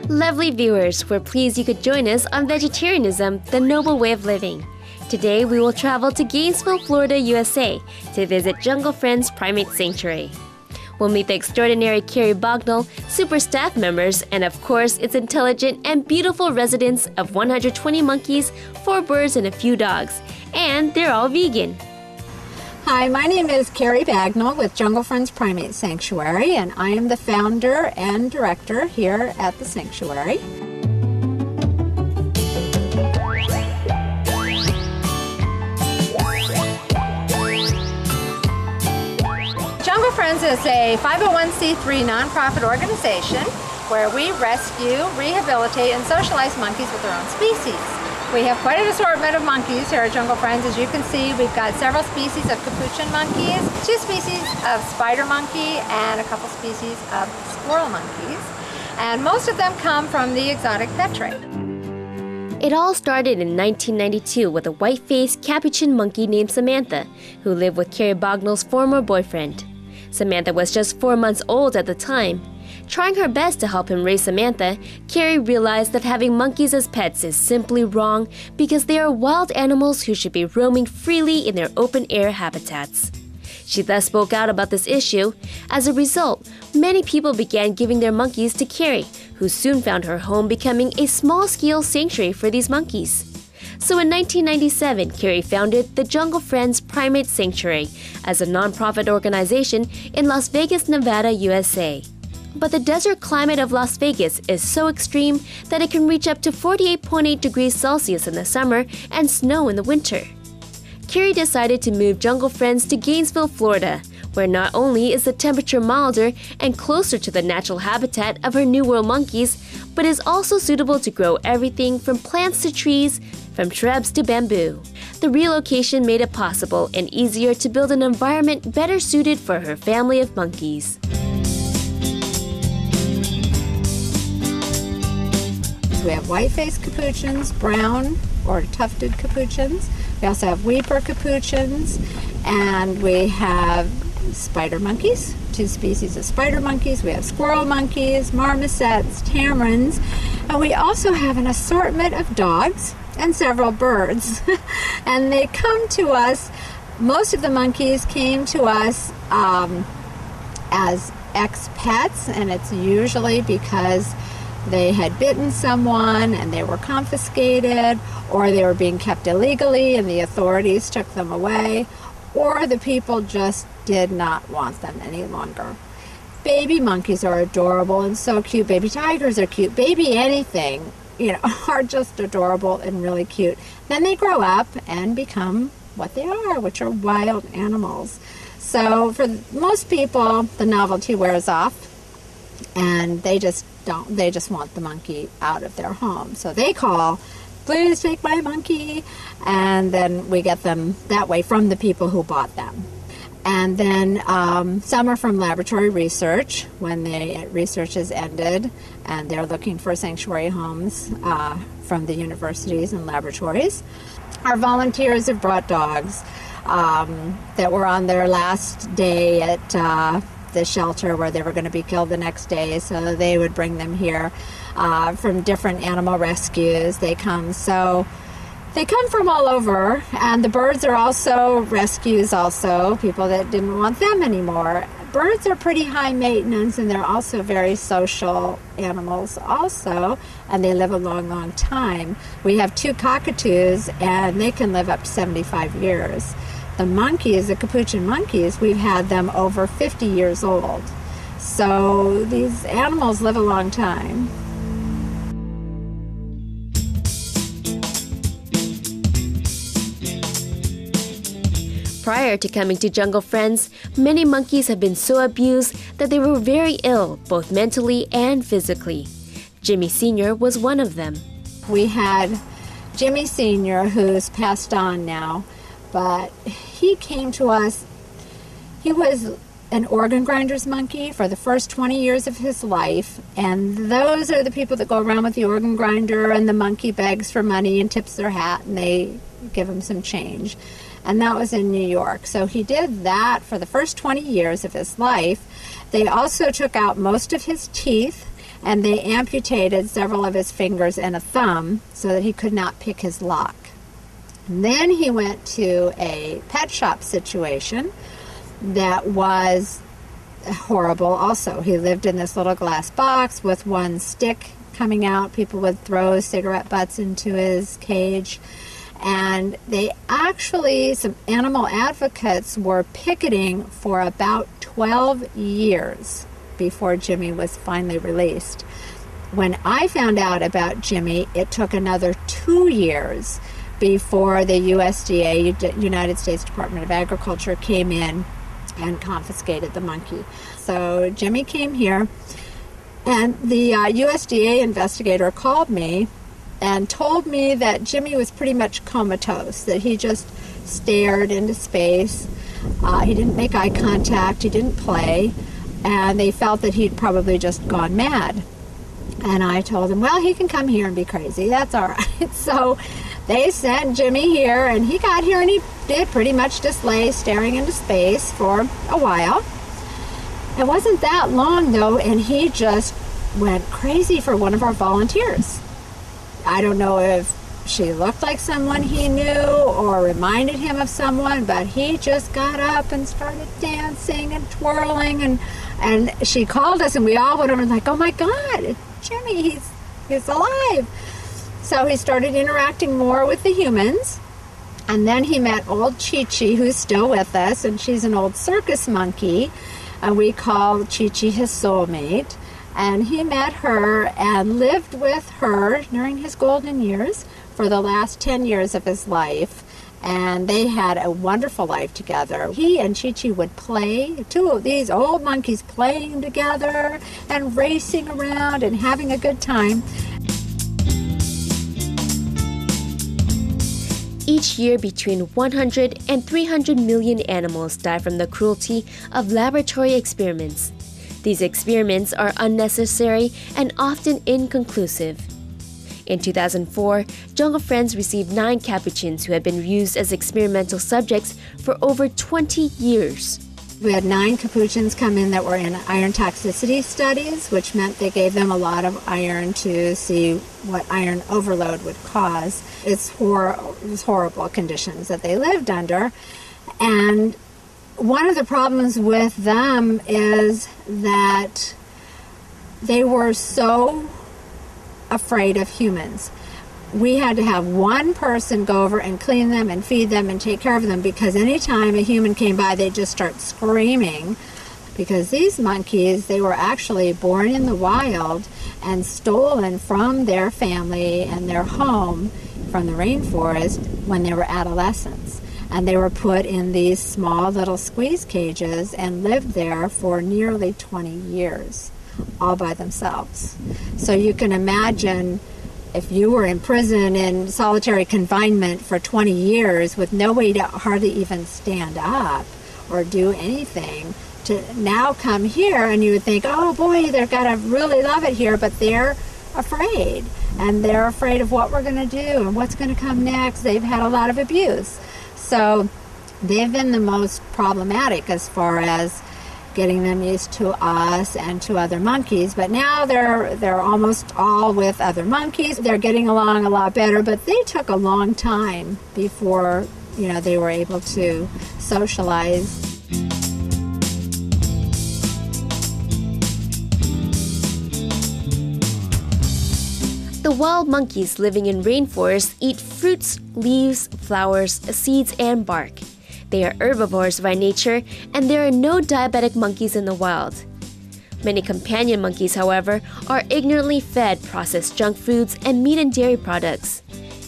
Lovely viewers, we're pleased you could join us on Vegetarianism, the Noble Way of Living. Today we will travel to Gainesville, Florida, USA to visit Jungle Friends Primate Sanctuary. We'll meet the extraordinary Carrie Bognall, super staff members, and of course its intelligent and beautiful residents of 120 monkeys, 4 birds, and a few dogs. And they're all vegan. Hi, my name is Carrie Bognall with Jungle Friends Primate Sanctuary, and I am the founder and director here at the sanctuary. Jungle Friends is a 501c3 nonprofit organization where we rescue, rehabilitate, and socialize monkeys with their own species. We have quite an assortment of monkeys here at Jungle Friends. As you can see, we've got several species of capuchin monkeys, 2 species of spider monkey, and a couple species of squirrel monkeys. And most of them come from the exotic pet trade. It all started in 1992 with a white-faced capuchin monkey named Samantha, who lived with Carrie Bognall's former boyfriend. Samantha was just 4 months old at the time. Trying her best to help him raise Samantha, Carrie realized that having monkeys as pets is simply wrong because they are wild animals who should be roaming freely in their open-air habitats. She thus spoke out about this issue. As a result, many people began giving their monkeys to Carrie, who soon found her home becoming a small-scale sanctuary for these monkeys. So in 1997, Carrie founded the Jungle Friends Primate Sanctuary as a nonprofit organization in Las Vegas, Nevada, USA. But the desert climate of Las Vegas is so extreme that it can reach up to 48.8 degrees Celsius in the summer and snow in the winter. Carrie decided to move Jungle Friends to Gainesville, Florida, where not only is the temperature milder and closer to the natural habitat of her New World monkeys, but is also suitable to grow everything from plants to trees, from shrubs to bamboo. The relocation made it possible and easier to build an environment better suited for her family of monkeys. We have white-faced capuchins, brown or tufted capuchins. We also have weeper capuchins, and we have spider monkeys, 2 species of spider monkeys. We have squirrel monkeys, marmosets, tamarins, and we also have an assortment of dogs and several birds. And they come to us, most of the monkeys came to us as ex-pets, and it's usually because they had bitten someone and they were confiscated, or they were being kept illegally and the authorities took them away, or the people just did not want them any longer. Baby monkeys are adorable and so cute. Baby tigers are cute. Baby anything, are just adorable and really cute. Then they grow up and become what they are, which are wild animals. So for most people, the novelty wears off and they just want the monkey out of their home. So they call, "Please take my monkey," and then we get them that way from the people who bought them. And then some are from laboratory research when the research has ended and they're looking for sanctuary homes from the universities and laboratories. Our volunteers have brought dogs that were on their last day at the shelter where they were going to be killed the next day, so they would bring them here from different animal rescues. They come from all over, and the birds are also rescues, also people that didn't want them anymore. Birds are pretty high maintenance, and they're also very social animals also, and they live a long time. We have 2 cockatoos, and they can live up to 75 years. The monkeys, the capuchin monkeys, we've had them over 50 years old. So these animals live a long time. Prior to coming to Jungle Friends, many monkeys have been so abused that they were very ill, both mentally and physically. Jimmy Sr. was one of them. We had Jimmy Sr., who's passed on now, but he came to us. He was an organ grinder's monkey for the first 20 years of his life, and those are the people that go around with the organ grinder, and the monkey begs for money and tips their hat, and they give him some change. And that was in New York. So he did that for the first 20 years of his life. They also took out most of his teeth, and they amputated several of his fingers and a thumb so that he could not pick his lock. And then he went to a pet shop situation that was horrible also. He lived in this little glass box with one stick coming out. People would throw cigarette butts into his cage. And they actually, some animal advocates were picketing for about 12 years before Jimmy was finally released. When I found out about Jimmy, it took another 2 years before the USDA, United States Department of Agriculture, came in and confiscated the monkey. So Jimmy came here, and the USDA investigator called me and told me that Jimmy was pretty much comatose, that he just stared into space. He didn't make eye contact, he didn't play, and they felt that he'd probably just gone mad. And I told him, well, he can come here and be crazy, that's all right. So they sent Jimmy here, and he got here and he did pretty much just lay staring into space for a while. It wasn't that long though, and he just went crazy for one of our volunteers. I don't know if she looked like someone he knew or reminded him of someone, but he just got up and started dancing and twirling, and she called us, and we all went over and like, oh my God, it's Jimmy, he's alive. So he started interacting more with the humans, and then he met old Chi-Chi, who's still with us, and she's an old circus monkey, and we call Chi-Chi his soulmate. And he met her and lived with her during his golden years for the last 10 years of his life. And they had a wonderful life together. He and Chi-Chi would play, two of these old monkeys playing together and racing around and having a good time. Each year, between 100 and 300 million animals die from the cruelty of laboratory experiments. These experiments are unnecessary and often inconclusive. In 2004, Jungle Friends received 9 capuchins who had been used as experimental subjects for over 20 years. We had 9 capuchins come in that were in iron toxicity studies, which meant they gave them a lot of iron to see what iron overload would cause. It's horrible conditions that they lived under. And one of the problems with them is that they were so afraid of humans. We had to have one person go over and clean them and feed them and take care of them, because anytime a human came by, they'd just start screaming, because these monkeys, they were actually born in the wild and stolen from their family and their home from the rainforest when they were adolescents. And they were put in these small little squeeze cages and lived there for nearly 20 years, all by themselves. So you can imagine if you were in prison in solitary confinement for 20 years with no way to hardly even stand up or do anything, to now come here and you would think, oh boy, they're gonna really love it here, but they're afraid. And they're afraid of what we're gonna do and what's gonna come next. They've had a lot of abuse. So they've been the most problematic as far as getting them used to us and to other monkeys. But now they're almost all with other monkeys. They're getting along a lot better, but they took a long time before, they were able to socialize. The wild monkeys living in rainforests eat fruits, leaves, flowers, seeds, and bark. They are herbivores by nature, and there are no diabetic monkeys in the wild. Many companion monkeys, however, are ignorantly fed processed junk foods and meat and dairy products.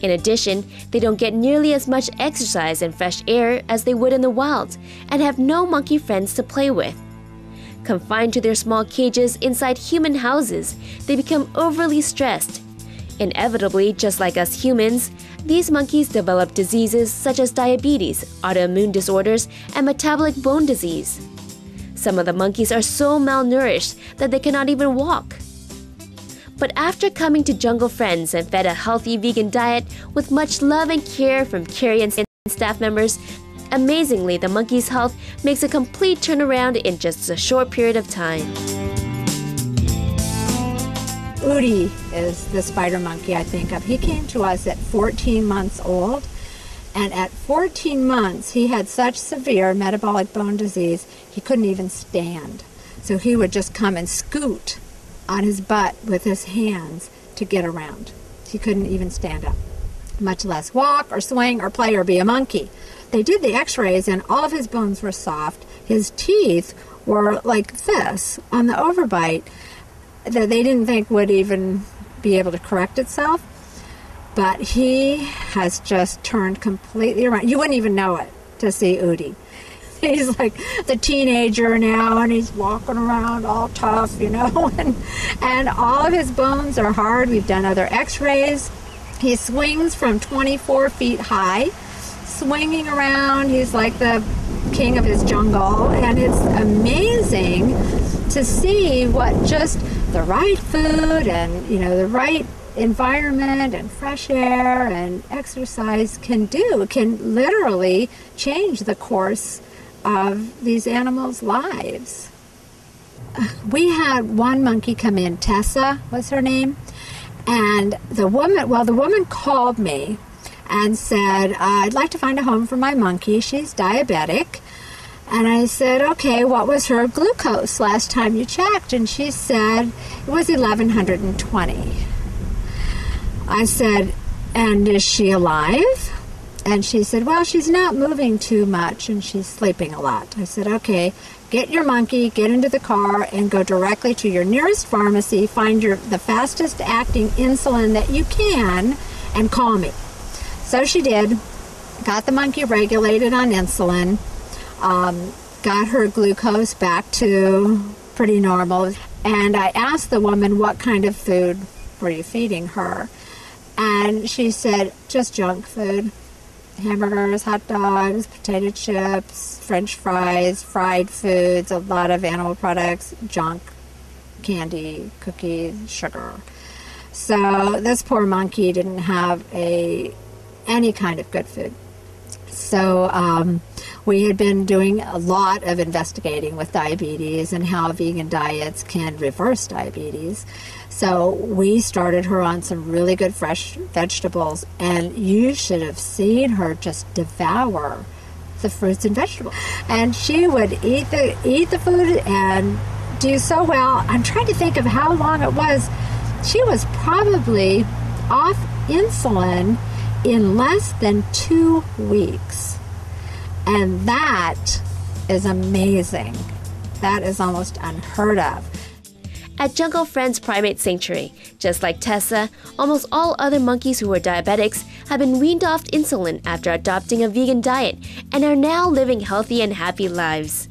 In addition, they don't get nearly as much exercise and fresh air as they would in the wild, and have no monkey friends to play with. Confined to their small cages inside human houses, they become overly stressed. Inevitably, just like us humans, these monkeys develop diseases such as diabetes, autoimmune disorders, and metabolic bone disease. Some of the monkeys are so malnourished that they cannot even walk. But after coming to Jungle Friends and fed a healthy vegan diet with much love and care from Carrie and staff members, amazingly, the monkey's health makes a complete turnaround in just a short period of time. Udi is the spider monkey I think of. He came to us at 14 months old, and at 14 months he had such severe metabolic bone disease he couldn't even stand. So he would just come and scoot on his butt with his hands to get around. He couldn't even stand up, much less walk or swing or play or be a monkey. They did the x-rays and all of his bones were soft. His teeth were like this on the overbite that they didn't think would even be able to correct itself. But he has just turned completely around. You wouldn't even know it to see Udi. He's like the teenager now, and he's walking around all tough, you know, and all of his bones are hard. We've done other x-rays. He swings from 24 feet high, swinging around. He's like the king of his jungle, and it's amazing to see what just the right food and, you know, the right environment and fresh air and exercise can do. It can literally change the course of these animals' lives. We had one monkey come in, Tessa was her name, and the woman called me and said, I'd like to find a home for my monkey. She's diabetic. And I said, okay, what was her glucose last time you checked? And she said it was 1120. I said, and is she alive? And she said, well, she's not moving too much and she's sleeping a lot. I said, okay, get your monkey, get into the car, and go directly to your nearest pharmacy, find the fastest acting insulin that you can, and call me. So she did, got the monkey regulated on insulin, got her glucose back to pretty normal, and I asked the woman what kind of food were you feeding her, and she said, just junk food. Hamburgers, hot dogs, potato chips, French fries, fried foods, a lot of animal products, junk, candy, cookies, sugar. So this poor monkey didn't have any kind of good food. So we had been doing a lot of investigating with diabetes and how vegan diets can reverse diabetes. So we started her on some really good fresh vegetables, and you should have seen her just devour the fruits and vegetables. And she would eat the food and do so well. I'm trying to think of how long it was. She was probably off insulin in less than 2 weeks. And that is amazing. That is almost unheard of. At Jungle Friends Primate Sanctuary, just like Tessa, almost all other monkeys who were diabetics have been weaned off insulin after adopting a vegan diet and are now living healthy and happy lives.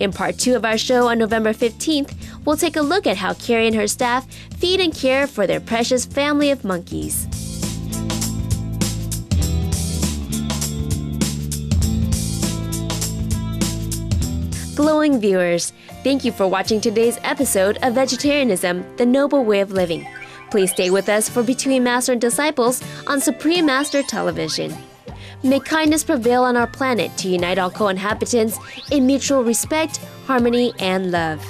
In part 2 of our show on November 15th, we'll take a look at how Carrie and her staff feed and care for their precious family of monkeys. Glowing viewers, thank you for watching today's episode of Vegetarianism, the Noble Way of Living. Please stay with us for Between Master and Disciples on Supreme Master Television. May kindness prevail on our planet to unite all co-inhabitants in mutual respect, harmony, and love.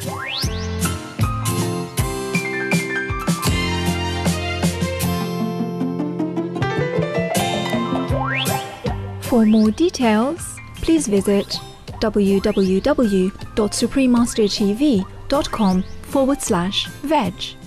For more details, please visit www.suprememastertv.com/veg.